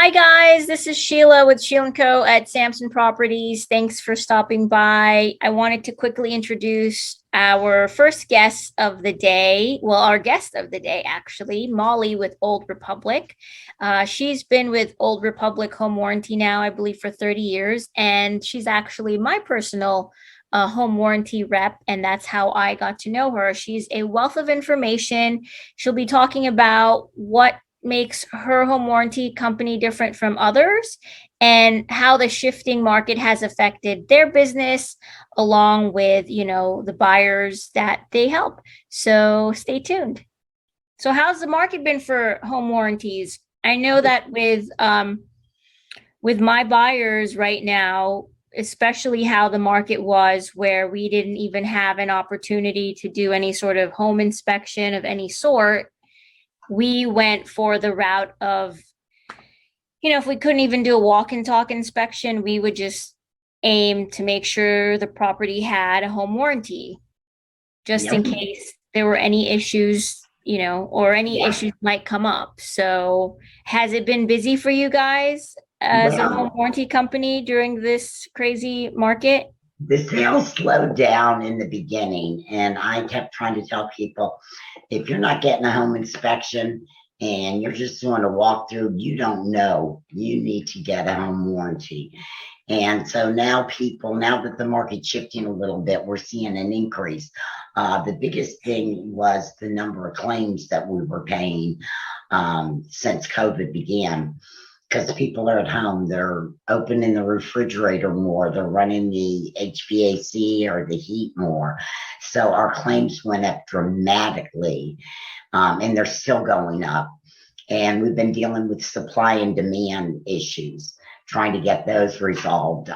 Hi guys, this is Sheila with Sheila & Co. at Samson Properties. Thanks for stopping by. I wanted to quickly introduce our first guest of the day. Well, our guest of the day, actually, Molly with Old Republic. She's been with Old Republic Home Warranty now, I believe, for 30 years, and she's actually my personal home warranty rep, and that's how I got to know her. She's a wealth of information. She'll be talking about what makes her home warranty company different from others and how the shifting market has affected their business along with, the buyers that they help. So stay tuned. So how's the market been for home warranties? I know that with my buyers right now, especially how the market was where we didn't even have an opportunity to do any sort of home inspection of any sort, we went for the route of, if we couldn't even do a walk and talk inspection, we would just aim to make sure the property had a home warranty, just in case there were any issues, or any issues might come up. So has it been busy for you guys as a home warranty company during this crazy market? The sales slowed down in the beginning, and I kept trying to tell people, if you're not getting a home inspection and you're just doing a walkthrough, you don't know. You need to get a home warranty. And so now that the market's shifting a little bit, we're seeing an increase. The biggest thing was the number of claims that we were paying since COVID began. Because people are at home, they're opening the refrigerator more, they're running the HVAC or the heat more. So our claims went up dramatically, and they're still going up. And we've been dealing with supply and demand issues, trying to get those resolved.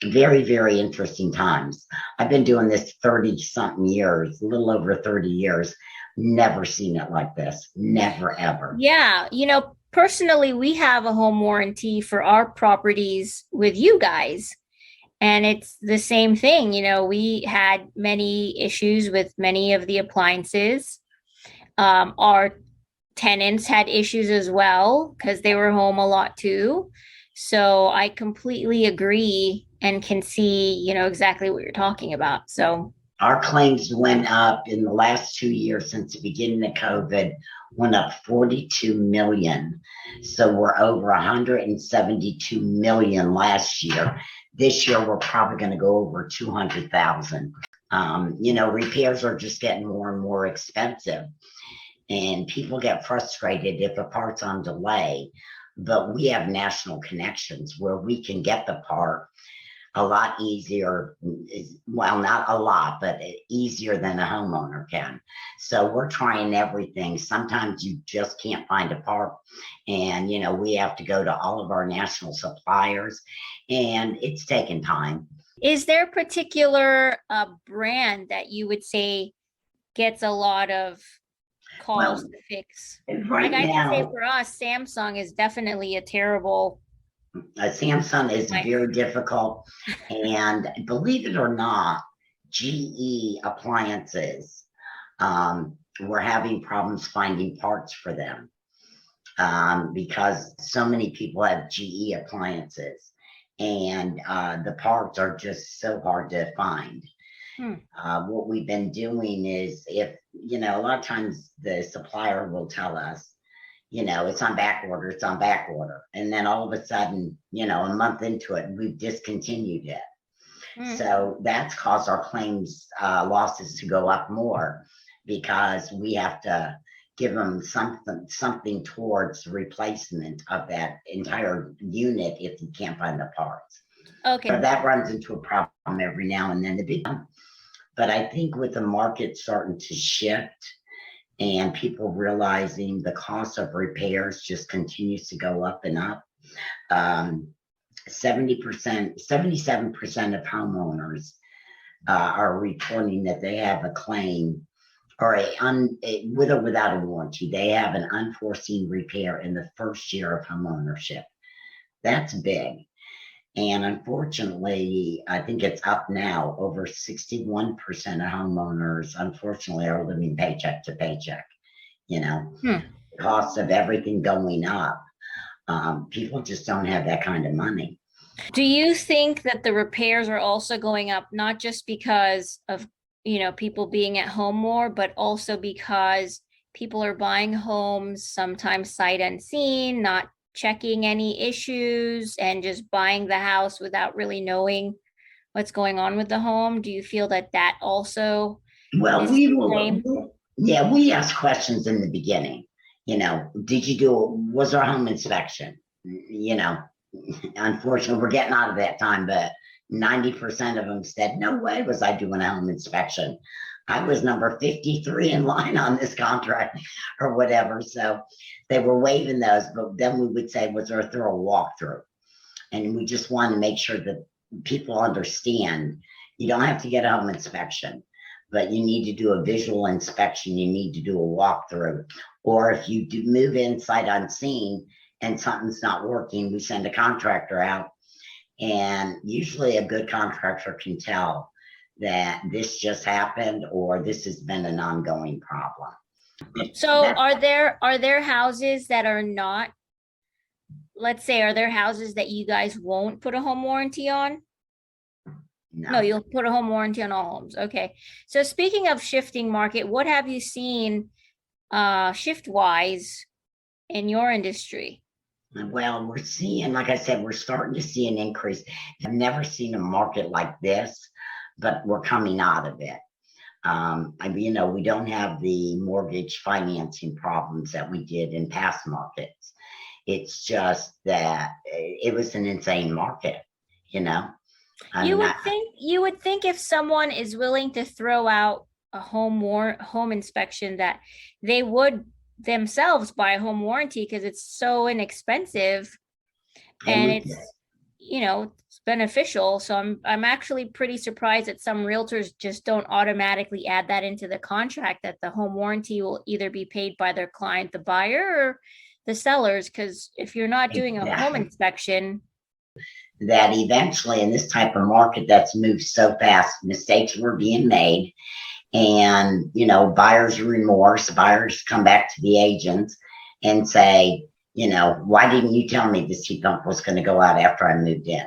Very, very interesting times. I've been doing this 30-something years, a little over 30 years. Never seen it like this. Never, ever. Yeah. Personally, we have a home warranty for our properties with you guys. And it's the same thing. We had many issues with many of the appliances. Our tenants had issues as well because they were home a lot too. So I completely agree and can see, exactly what you're talking about. So our claims went up in the last 2 years since the beginning of COVID, went up 42 million. So we're over 172 million last year. This year, we're probably going to go over 200,000. Repairs are just getting more and more expensive, and people get frustrated if a part's on delay. But we have national connections where we can get the part a lot easier, well, not a lot, but easier than a homeowner can. So we're trying everything. Sometimes you just can't find a part, and we have to go to all of our national suppliers, and it's taken time. Is there a particular brand that you would say gets a lot of calls to fix? Right now, I can say for us, Samsung is definitely a terrible. Samsung is very difficult, and believe it or not, GE appliances, we're having problems finding parts for them because so many people have GE appliances, and the parts are just so hard to find. What we've been doing is, if a lot of times the supplier will tell us, it's on back order. And then all of a sudden, a month into it, we've discontinued it. So that's caused our claims losses to go up more, because we have to give them something towards replacement of that entire unit if you can't find the parts. Okay. So that runs into a problem every now and then. But I think with the market starting to shift, and people realizing the cost of repairs just continues to go up and up. 77% of homeowners are reporting that they have a claim, or with or without a warranty, they have an unforeseen repair in the first year of home ownership. That's big. And unfortunately, I think it's up now. Over 61% of homeowners, unfortunately, are living paycheck to paycheck. The cost of everything going up. People just don't have that kind of money. Do you think that the repairs are also going up, not just because of, people being at home more, but also because people are buying homes sometimes sight unseen, not checking any issues and just buying the house without really knowing what's going on with the home? Do you feel that that also Well, is the same? yeah, we ask questions in the beginning. Did you do, was our home inspection? You know, Unfortunately, we're getting out of that time, but 90% of them said, no way was I doing a home inspection. I was number 53 in line on this contract or whatever. So they were waiving those, but then we would say, was there a thorough walkthrough? And we just want to make sure that people understand you don't have to get a home inspection, but you need to do a visual inspection. You need to do a walkthrough. Or if you do move in sight unseen and something's not working, we send a contractor out. And usually a good contractor can tell that this just happened or this has been an ongoing problem. So are there houses that are not, let's say, are there houses that you guys won't put a home warranty on? No, you'll put a home warranty on all homes. Okay. So speaking of shifting market, what have you seen shift wise in your industry? Well, we're seeing, like I said, we're starting to see an increase. I've never seen a market like this, but we're coming out of it. We don't have the mortgage financing problems that we did in past markets. It's just that it was an insane market, you know. I You mean, would think if someone is willing to throw out a home inspection that they would themselves buy a home warranty because it's so inexpensive and and it's beneficial. So I'm actually pretty surprised that some realtors just don't automatically add that into the contract, that the home warranty will either be paid by their client, the buyer, or the sellers. Because if you're not doing a home inspection, that eventually in this type of market that's moved so fast, mistakes were being made. And, buyer's remorse, buyers come back to the agents and say, why didn't you tell me this heat pump was going to go out after I moved in?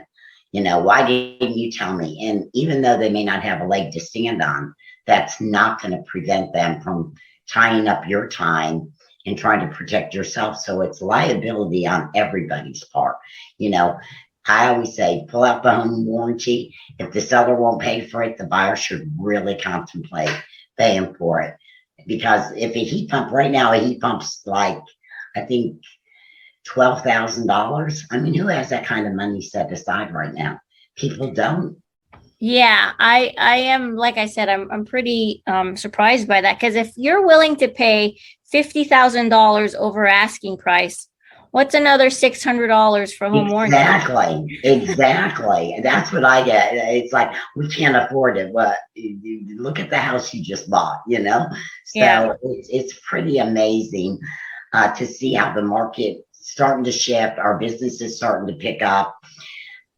Why didn't you tell me? And even though they may not have a leg to stand on, that's not going to prevent them from tying up your time and trying to protect yourself. So it's liability on everybody's part. I always say, pull out the home warranty. If the seller won't pay for it, the buyer should really contemplate paying for it. Because if a heat pump, right now, a heat pump's like, I think, $12,000. I mean, who has that kind of money set aside right now? People don't. yeah, I am, like I said, I'm pretty surprised by that, because if you're willing to pay $50,000 over asking price, what's another $600 for home warranty? Exactly. That's what I get. It's like, we can't afford it. But look at the house you just bought, So Yeah. it's pretty amazing to see how the market starting to shift. Our business is starting to pick up.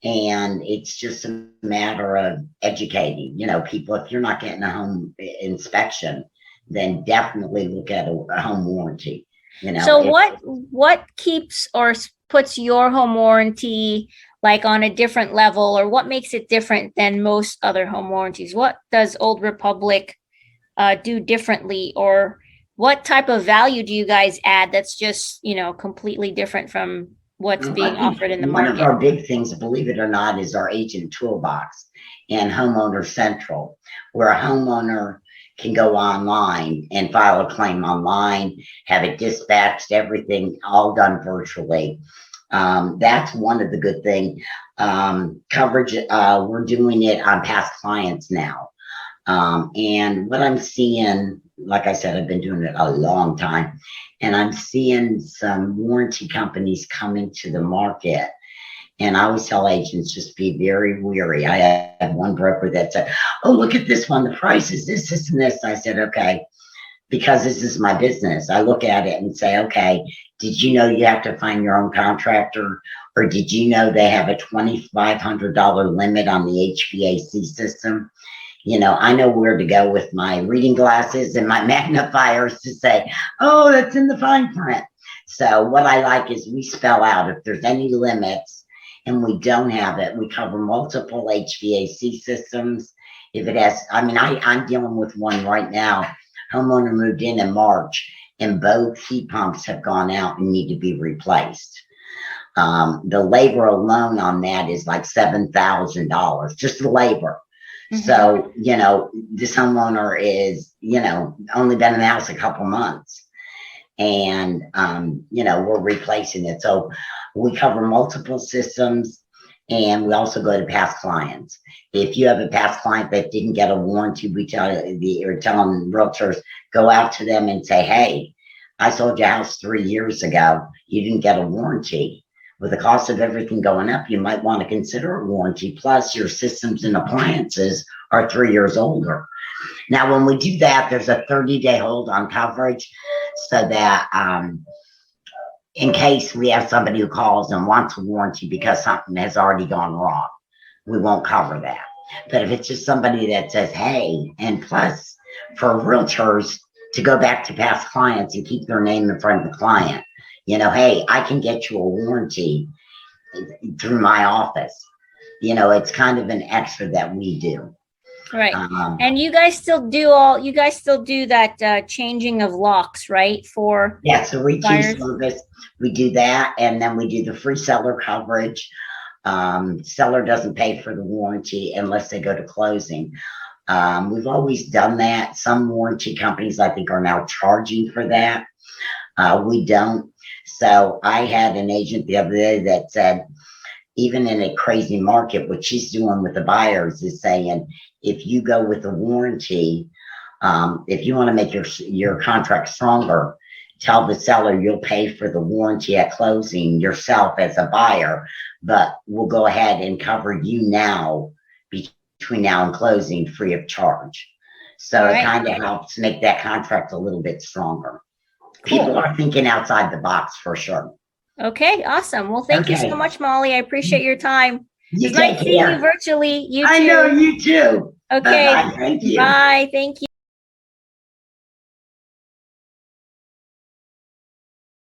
And it's just a matter of educating, people. If you're not getting a home inspection, then definitely look at a home warranty. So what keeps or puts your home warranty like on a different level, or what makes it different than most other home warranties? What does Old Republic do differently, or what type of value do you guys add that's just, completely different from what's being offered in the one of market? our big things, believe it or not, is our agent toolbox and Homeowner Central, where a homeowner can go online and file a claim online, have it dispatched, everything all done virtually. That's one of the good things. Coverage, we're doing it on past clients now. And what I'm seeing, like I said, I've been doing it a long time, and I'm seeing some warranty companies coming to the market. And I always tell agents, just be very wary. I had one broker that said, oh, look at this one. The price is this, this, and this. I said, okay, because this is my business. I look at it and say, okay, did you know you have to find your own contractor? Or did you know they have a $2,500 limit on the HVAC system? I know where to go with my reading glasses and my magnifiers to say, oh, that's in the fine print. So what I like is we spell out if there's any limits and we don't have it, we cover multiple HVAC systems. If it has, I mean, I'm dealing with one right now. Homeowner moved in March and both heat pumps have gone out and need to be replaced. The labor alone on that is like $7,000, just the labor. Mhm. So, this homeowner is, only been in the house a couple months and, we're replacing it. So we cover multiple systems and we also go to past clients. If you have a past client that didn't get a warranty, we tell telling realtors, go out to them and say, hey, I sold your house 3 years ago. You didn't get a warranty. With the cost of everything going up, you might want to consider a warranty. Plus, your systems and appliances are 3 years older. Now, when we do that, there's a 30-day hold on coverage so that in case we have somebody who calls and wants a warranty because something has already gone wrong, we won't cover that. But if it's just somebody that says, hey, and plus for realtors to go back to past clients and keep their name in front of the client, hey, I can get you a warranty through my office. It's kind of an extra that we do. Right. And you guys still do that changing of locks, right? For so routine service, we do that. And then we do the free seller coverage. Seller doesn't pay for the warranty unless they go to closing. We've always done that. Some warranty companies, I think, are now charging for that. We don't. So I had an agent the other day that said, even in a crazy market, what she's doing with the buyers is saying, if you go with a warranty, if you want to make your contract stronger, tell the seller you'll pay for the warranty at closing yourself as a buyer, but we'll go ahead and cover you now between now and closing free of charge. So it kind of helps make that contract a little bit stronger. People are thinking outside the box for sure. Okay, awesome. Well, thank you so much, Molly. I appreciate your time. It's nice seeing you virtually. You too. I know, you too. Okay. Bye-bye. Thank you. Bye. Thank you.